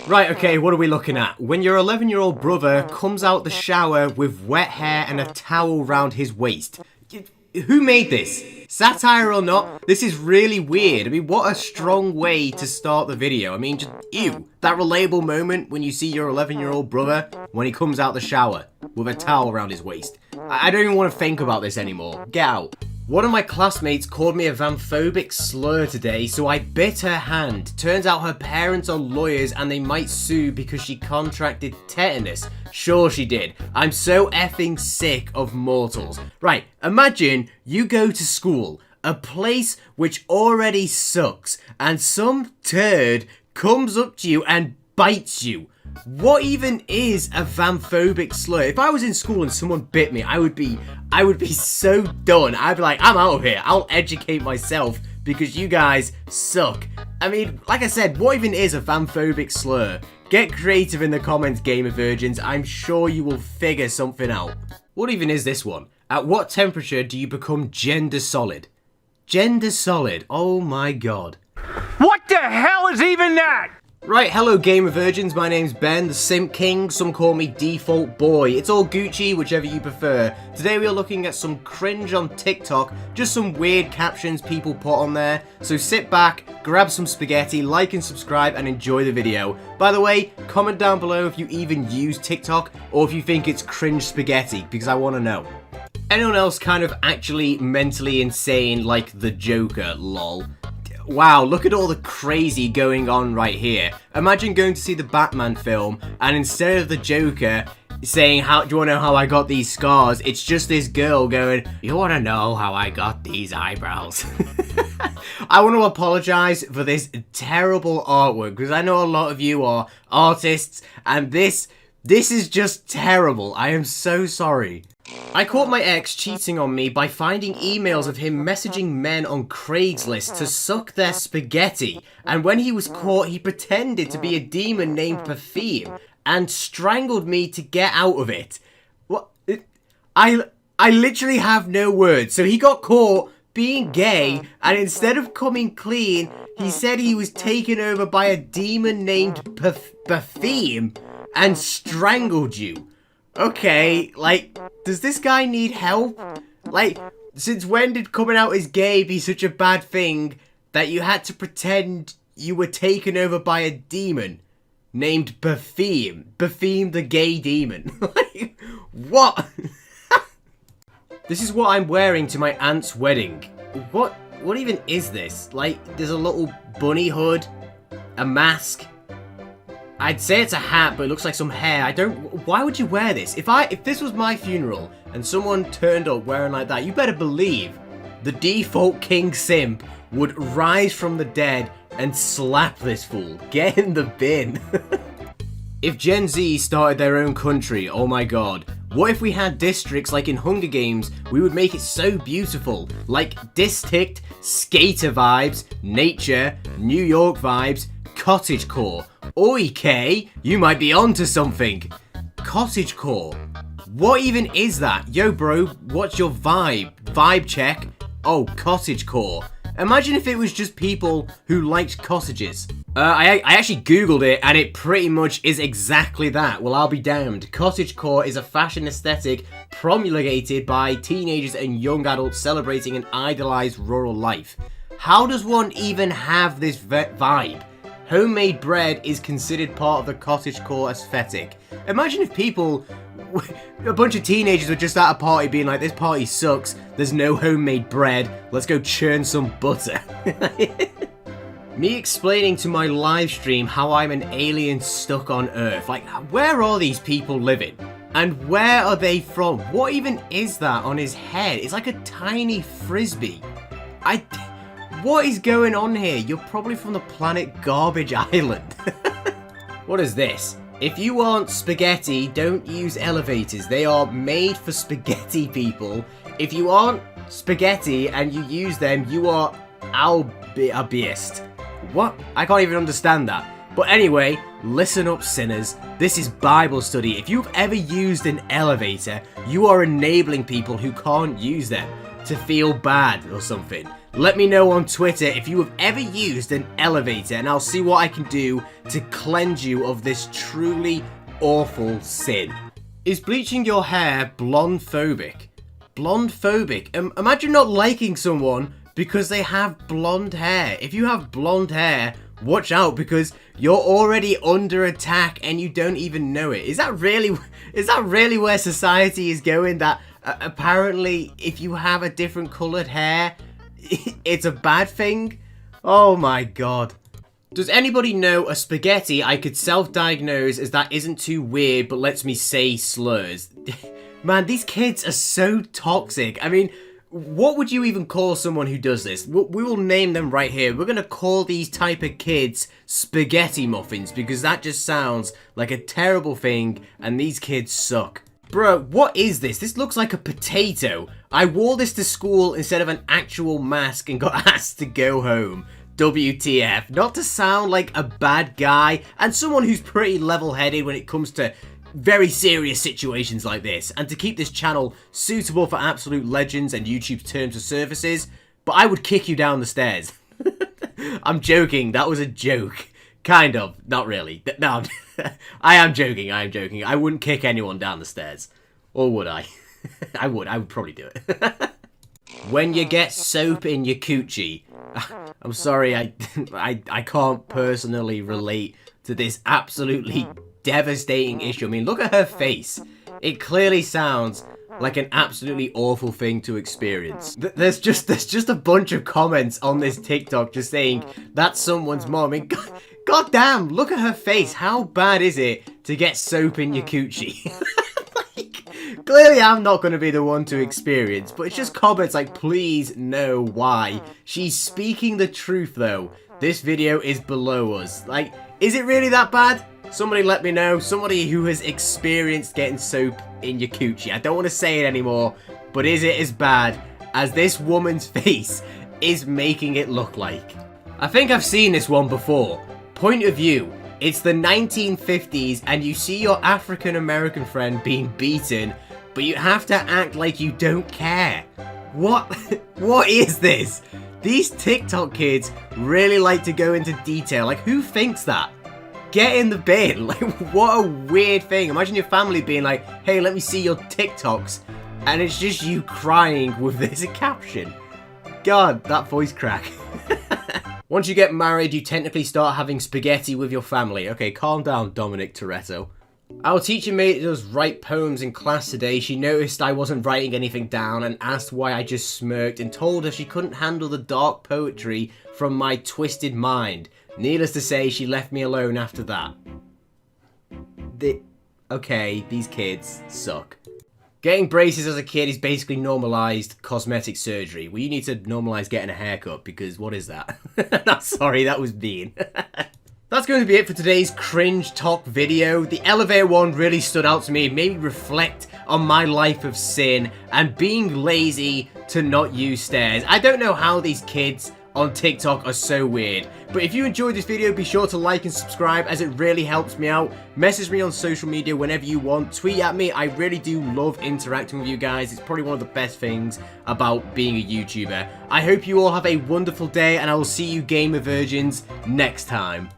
Right, okay, what are we looking at? When your 11-year-old brother comes out the shower with wet hair and a towel round his waist. Who made this? Satire or not, this is really weird. I mean, what a strong way to start the video. I mean, just, ew. That relatable moment when you see your 11-year-old brother when he comes out the shower with a towel around his waist. I don't even want to think about this anymore. Get out. One of my classmates called me a vanphobic slur today, so I bit her hand. Turns out her parents are lawyers and they might sue because she contracted tetanus. Sure she did. I'm so effing sick of mortals. Right, imagine you go to school, a place which already sucks, and some turd comes up to you and bites you. What even is a vanphobic slur? If I was in school and someone bit me, I would be so done. I'd be like, I'm out of here. I'll educate myself because you guys suck. I mean, like I said, what even is a vanphobic slur? Get creative in the comments, gamer virgins. I'm sure you will figure something out. What even is this one? At what temperature do you become gender solid? Gender solid. Oh my god. What the hell is even that? Right, hello gamer virgins, my name's Ben, the Simp King, some call me Default Boy. It's all Gucci, whichever you prefer. Today we are looking at some cringe on TikTok, just some weird captions people put on there. So sit back, grab some spaghetti, like and subscribe, and enjoy the video. By the way, comment down below if you even use TikTok, or if you think it's cringe spaghetti, because I want to know. Anyone else kind of actually mentally insane like the Joker, lol? Wow, look at all the crazy going on right here. Imagine going to see the Batman film, and instead of the Joker saying, do you want to know how I got these scars? It's just this girl going, you want to know how I got these eyebrows? I want to apologize for this terrible artwork, because I know a lot of you are artists, and this is just terrible. I am so sorry. I caught my ex cheating on me by finding emails of him messaging men on Craigslist to suck their spaghetti, and when he was caught he pretended to be a demon named Perfume and strangled me to get out of it. What? I literally have no words. So he got caught being gay, and instead of coming clean, he said he was taken over by a demon named Perfume and strangled you. Okay, like, does this guy need help? Like, since when did coming out as gay be such a bad thing that you had to pretend you were taken over by a demon named Perfume? Perfume the gay demon. Like, what? This is what I'm wearing to my aunt's wedding. What even is this? Like, there's a little bunny hood, a mask. I'd say it's a hat, but it looks like some hair. Why would you wear this? If this was my funeral and someone turned up wearing like that, you better believe the Default King Simp would rise from the dead and slap this fool. Get in the bin. If Gen Z started their own country, oh my god. What if we had districts like in Hunger Games? We would make it so beautiful. Like District, Skater vibes, Nature, New York vibes, Cottagecore. Oi, K, you might be onto something. Cottagecore. What even is that? Yo, bro, what's your vibe? Vibe check. Oh, cottagecore. Imagine if it was just people who liked cottages. I actually googled it, and it pretty much is exactly that. Well, I'll be damned. Cottagecore is a fashion aesthetic promulgated by teenagers and young adults celebrating an idealized rural life. How does one even have this vibe? Homemade bread is considered part of the cottagecore aesthetic. Imagine if people, a bunch of teenagers were just at a party being like, this party sucks, there's no homemade bread, let's go churn some butter. Me explaining to my live stream how I'm an alien stuck on Earth. Like, where are these people living? And where are they from? What even is that on his head? It's like a tiny frisbee. What is going on here? You're probably from the planet Garbage Island. What is this? If you aren't spaghetti, don't use elevators. They are made for spaghetti people. If you aren't spaghetti and you use them, you are a beast. What? I can't even understand that. But anyway, listen up, sinners. This is Bible study. If you've ever used an elevator, you are enabling people who can't use them to feel bad or something. Let me know on Twitter if you have ever used an elevator, and I'll see what I can do to cleanse you of this truly awful sin. Is bleaching your hair blonde phobic? Blonde phobic? Imagine not liking someone because they have blonde hair. If you have blonde hair, watch out, because you're already under attack and you don't even know it. Is that really where society is going? That apparently if you have a different coloured hair, it's a bad thing? Oh my god. Does anybody know a spaghetti I could self-diagnose as that isn't too weird but lets me say slurs? Man, these kids are so toxic. I mean, what would you even call someone who does this? We will name them right here. We're going to call these type of kids spaghetti muffins, because that just sounds like a terrible thing and these kids suck. Bro, what is this? This looks like a potato. I wore this to school instead of an actual mask and got asked to go home. WTF. Not to sound like a bad guy and someone who's pretty level-headed when it comes to very serious situations like this, and to keep this channel suitable for absolute legends and YouTube's terms of services, but I would kick you down the stairs. I'm joking. That was a joke. Kind of. Not really. No, I am joking. I am joking. I wouldn't kick anyone down the stairs. Or would I? I would. I would probably do it. When you get soap in your coochie. I'm sorry, I can't personally relate to this absolutely devastating issue. I mean, look at her face. It clearly sounds like an absolutely awful thing to experience. There's just a bunch of comments on this TikTok just saying that's someone's mom. I mean, god damn, look at her face. How bad is it to get soap in your coochie? Clearly I'm not going to be the one to experience, but it's just comments like, please no, why? She's speaking the truth though. This video is below us. Like, is it really that bad? Somebody let me know. Somebody who has experienced getting soap in your coochie. I don't want to say it anymore, but is it as bad as this woman's face is making it look like? I think I've seen this one before. Point of view. It's the 1950s and you see your African American friend being beaten, but you have to act like you don't care. What? What is this? These TikTok kids really like to go into detail. Like, who thinks that? Get in the bin. Like, what a weird thing. Imagine your family being like, hey, let me see your TikToks. And it's just you crying with this caption. God, that voice crack. Once you get married, you technically start having spaghetti with your family. Okay, calm down, Dominic Toretto. Our teacher made us write poems in class today. She noticed I wasn't writing anything down and asked why I just smirked, and told her she couldn't handle the dark poetry from my twisted mind. Needless to say, she left me alone after that. Okay, these kids suck. Getting braces as a kid is basically normalized cosmetic surgery. Well, you need to normalize getting a haircut, because what is that? Sorry, that was mean. That's going to be it for today's cringe talk video. The elevator one really stood out to me. It made me reflect on my life of sin and being lazy to not use stairs. I don't know how these kids on TikTok are so weird. But if you enjoyed this video, be sure to like and subscribe, as it really helps me out. Message me on social media whenever you want. Tweet at me. I really do love interacting with you guys. It's probably one of the best things about being a YouTuber. I hope you all have a wonderful day, and I will see you gamer virgins next time.